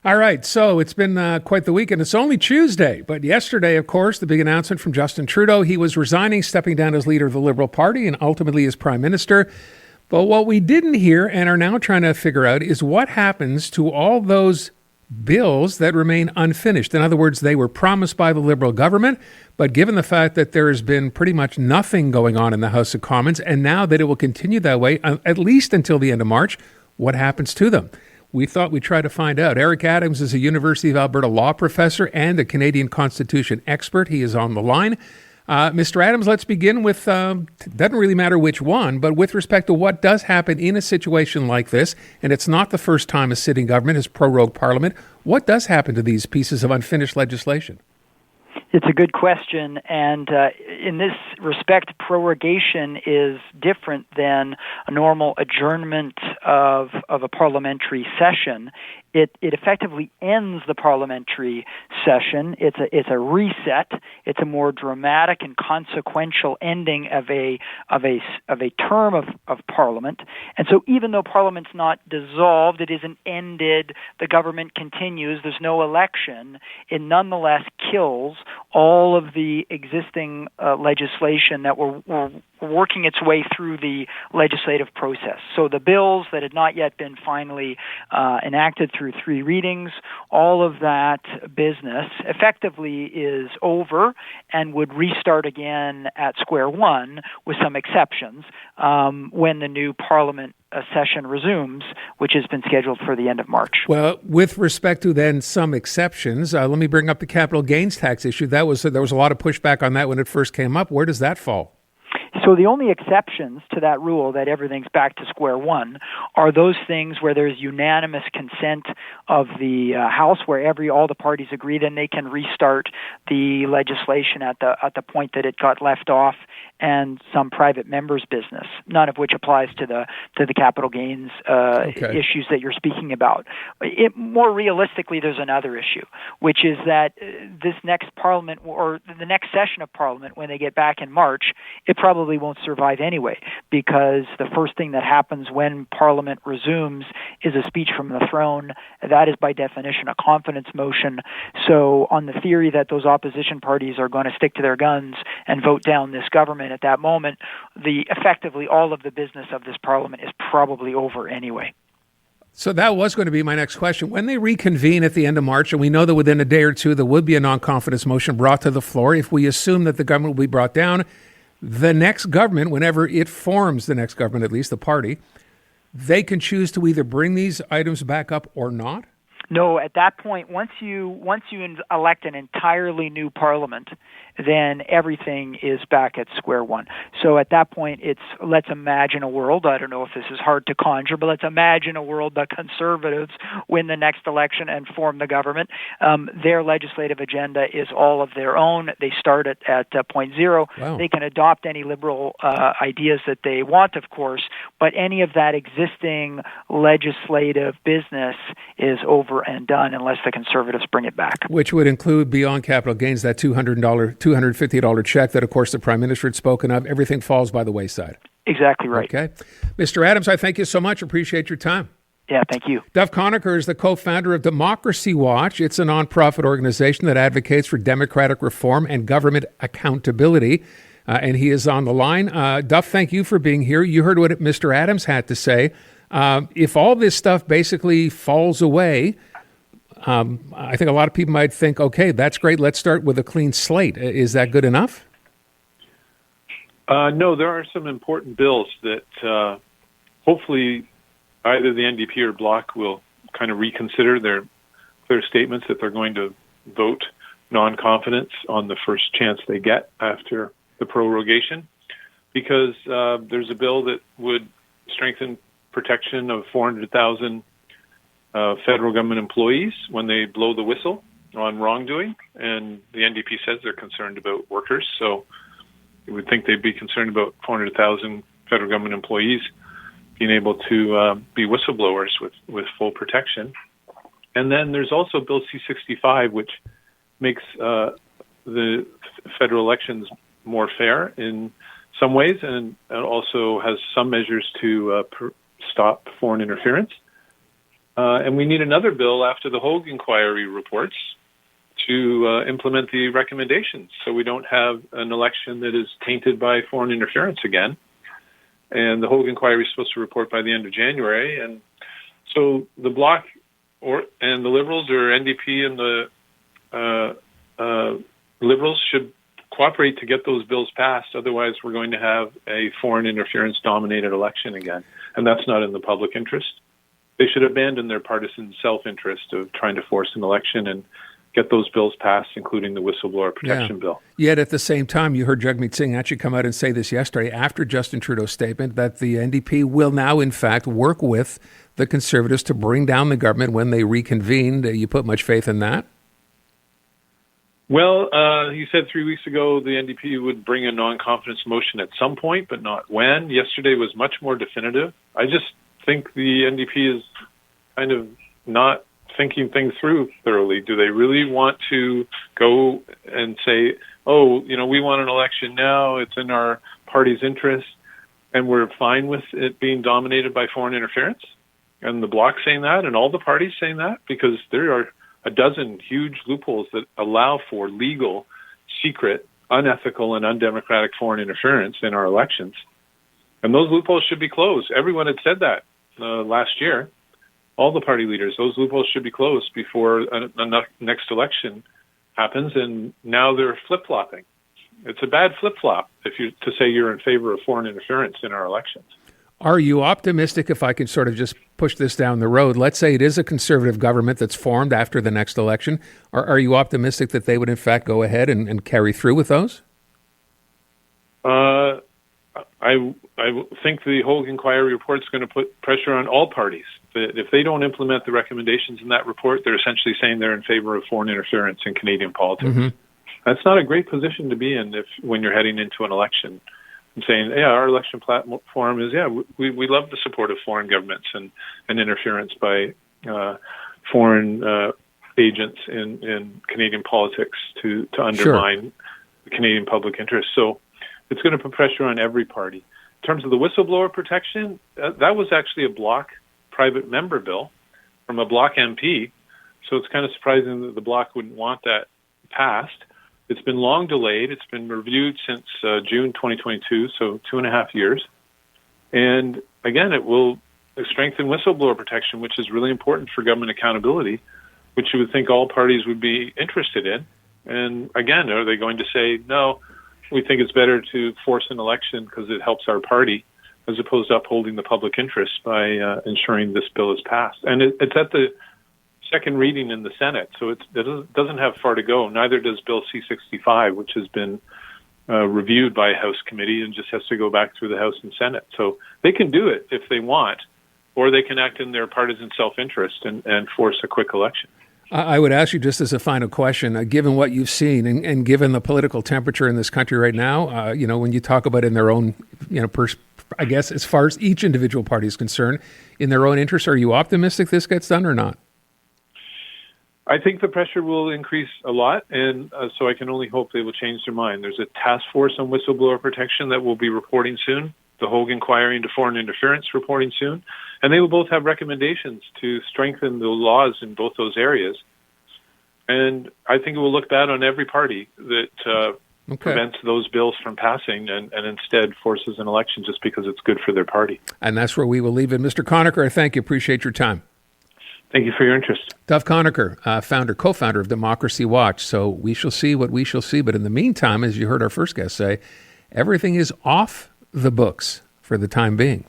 All right, so it's been quite the weekend. It's only Tuesday, but yesterday, of course, the big announcement from Justin Trudeau. He was resigning, stepping down as leader of the Liberal Party and ultimately as Prime Minister. But what we didn't hear and are now trying to figure out is what happens to all those bills that remain unfinished. In other words, they were promised by the Liberal government, but given the fact that there has been pretty much nothing going on in the House of Commons, and now that it will continue that way, at least until the end of March, what happens to them? We thought we'd try to find out. Eric Adams is a University of Alberta law professor and a Canadian Constitution expert. He is on the line. Mr. Adams, let's begin with, doesn't really matter which one, but with respect to what does happen in a situation like this, and it's not the first time a sitting government has prorogued Parliament, what does happen to these pieces of unfinished legislation? It's a good question, and in this respect, prorogation is different than a normal adjournment of a parliamentary session. It effectively ends the parliamentary session. It's a reset. It's a more dramatic and consequential ending of a term of Parliament. And so, even though Parliament's not dissolved, it isn't ended. The government continues. There's no election. It nonetheless kills all of the existing legislation that were working its way through the legislative process. So the bills that had not yet been finally enacted through 3 readings, all of that business effectively is over and would restart again at square one, with some exceptions, when the new Parliament session resumes, which has been scheduled for the end of March. Well, with respect to then some exceptions, let me bring up the capital gains tax issue. There was a lot of pushback on that when it first came up. Where does that fall? So the only exceptions to that rule, that everything's back to square one, are those things where there's unanimous consent of the House, where all the parties agree, then they can restart the legislation at the point that it got left off, and some private members' business, none of which applies to the capital gains issues that you're speaking about. More realistically, there's another issue, which is that this next Parliament, or the next session of Parliament, when they get back in March, it probably won't survive anyway, because the first thing that happens when Parliament resumes is a speech from the throne. That is by definition a confidence motion. So on the theory that those opposition parties are going to stick to their guns and vote down this government at that moment, effectively all of the business of this Parliament is probably over anyway. So that was going to be my next question. When they reconvene at the end of March, and we know that within a day or two there would be a non-confidence motion brought to the floor, if we assume that the government will be brought down, the next government, whenever it forms the next government, at least the party, they can choose to either bring these items back up or not? No, at that point, once you elect an entirely new Parliament, then everything is back at square one. So at that point, let's imagine a world, I don't know if this is hard to conjure, but let's imagine a world that Conservatives win the next election and form the government. Their legislative agenda is all of their own. They start at point zero. Wow. They can adopt any liberal ideas that they want, of course, but any of that existing legislative business is over and done unless the Conservatives bring it back. Which would include, beyond capital gains, that $250 check that, of course, the Prime Minister had spoken of. Everything falls by the wayside. Exactly right. Okay. Mr. Adams, I thank you so much. Appreciate your time. Yeah, thank you. Duff Conacher is the co-founder of Democracy Watch. It's a nonprofit organization that advocates for democratic reform and government accountability. And he is on the line. Duff, thank you for being here. You heard what Mr. Adams had to say. If all this stuff basically falls away, I think a lot of people might think, okay, that's great. Let's start with a clean slate. Is that good enough? No, there are some important bills that hopefully either the NDP or Bloc will kind of reconsider their statements that they're going to vote non-confidence on the first chance they get after the prorogation, because there's a bill that would strengthen protection of 400,000 federal government employees when they blow the whistle on wrongdoing, and the NDP says they're concerned about workers, so you would think they'd be concerned about 400,000 federal government employees being able to be whistleblowers with full protection. And then there's also Bill C-65, which makes the federal elections more fair in some ways, and also has some measures to stop foreign interference. And we need another bill after the Hogue inquiry reports to implement the recommendations so we don't have an election that is tainted by foreign interference again. And the Hogue inquiry is supposed to report by the end of January. And so the Bloc and the Liberals, or NDP and the Liberals, should cooperate to get those bills passed. Otherwise, we're going to have a foreign interference-dominated election again. And that's not in the public interest. They should abandon their partisan self-interest of trying to force an election and get those bills passed, including the whistleblower protection bill. Yet at the same time, you heard Jagmeet Singh actually come out and say this yesterday after Justin Trudeau's statement that the NDP will now, in fact, work with the Conservatives to bring down the government when they reconvene. Do you put much faith in that? Well, he said 3 weeks ago the NDP would bring a non-confidence motion at some point, but not when. Yesterday was much more definitive. I just think the NDP is kind of not thinking things through thoroughly. Do they really want to go and say, oh, we want an election now, it's in our party's interest, and we're fine with it being dominated by foreign interference? And the Bloc saying that, and all the parties saying that? Because there are a dozen huge loopholes that allow for legal, secret, unethical, and undemocratic foreign interference in our elections. And those loopholes should be closed. Everyone had said that last year. All the party leaders, those loopholes should be closed before the next election happens, and now they're flip-flopping. It's a bad flip-flop to say you're in favor of foreign interference in our elections. Are you optimistic, if I can sort of just push this down the road, let's say it is a Conservative government that's formed after the next election, are you optimistic that they would in fact go ahead and carry through with those? I think the Hogue inquiry report is going to put pressure on all parties. If they don't implement the recommendations in that report, they're essentially saying they're in favor of foreign interference in Canadian politics. Mm-hmm. That's not a great position to be in when you're heading into an election and saying, yeah, our election platform is, we love the support of foreign governments and interference by foreign agents in Canadian politics to undermine the Canadian public interest. So it's going to put pressure on every party. In terms of the whistleblower protection, that was actually a Bloc private member bill from a Bloc MP, so it's kind of surprising that the Bloc wouldn't want that passed. It's been long delayed. It's been reviewed since June 2022, so 2.5 years. And again, it will strengthen whistleblower protection, which is really important for government accountability, which you would think all parties would be interested in. And again, are they going to say, no, we think it's better to force an election because it helps our party, as opposed to upholding the public interest by ensuring this bill is passed? And it's at the second reading in the Senate, so it doesn't have far to go. Neither does Bill C-65, which has been reviewed by a House committee and just has to go back through the House and Senate. So they can do it if they want, or they can act in their partisan self-interest and force a quick election. I would ask you just as a final question, given what you've seen and given the political temperature in this country right now, when you talk about in their own, I guess as far as each individual party is concerned, in their own interest, are you optimistic this gets done or not? I think the pressure will increase a lot, and so I can only hope they will change their mind. There's a task force on whistleblower protection that will be reporting soon, the Hogue inquiry into foreign interference reporting soon, and they will both have recommendations to strengthen the laws in both those areas. And I think it will look bad on every party that prevents those bills from passing and instead forces an election just because it's good for their party. And that's where we will leave it. Mr. Conacher, I thank you. Appreciate your time. Thank you for your interest. Duff Conacher, co-founder of Democracy Watch. So we shall see what we shall see. But in the meantime, as you heard our first guest say, everything is off the books for the time being.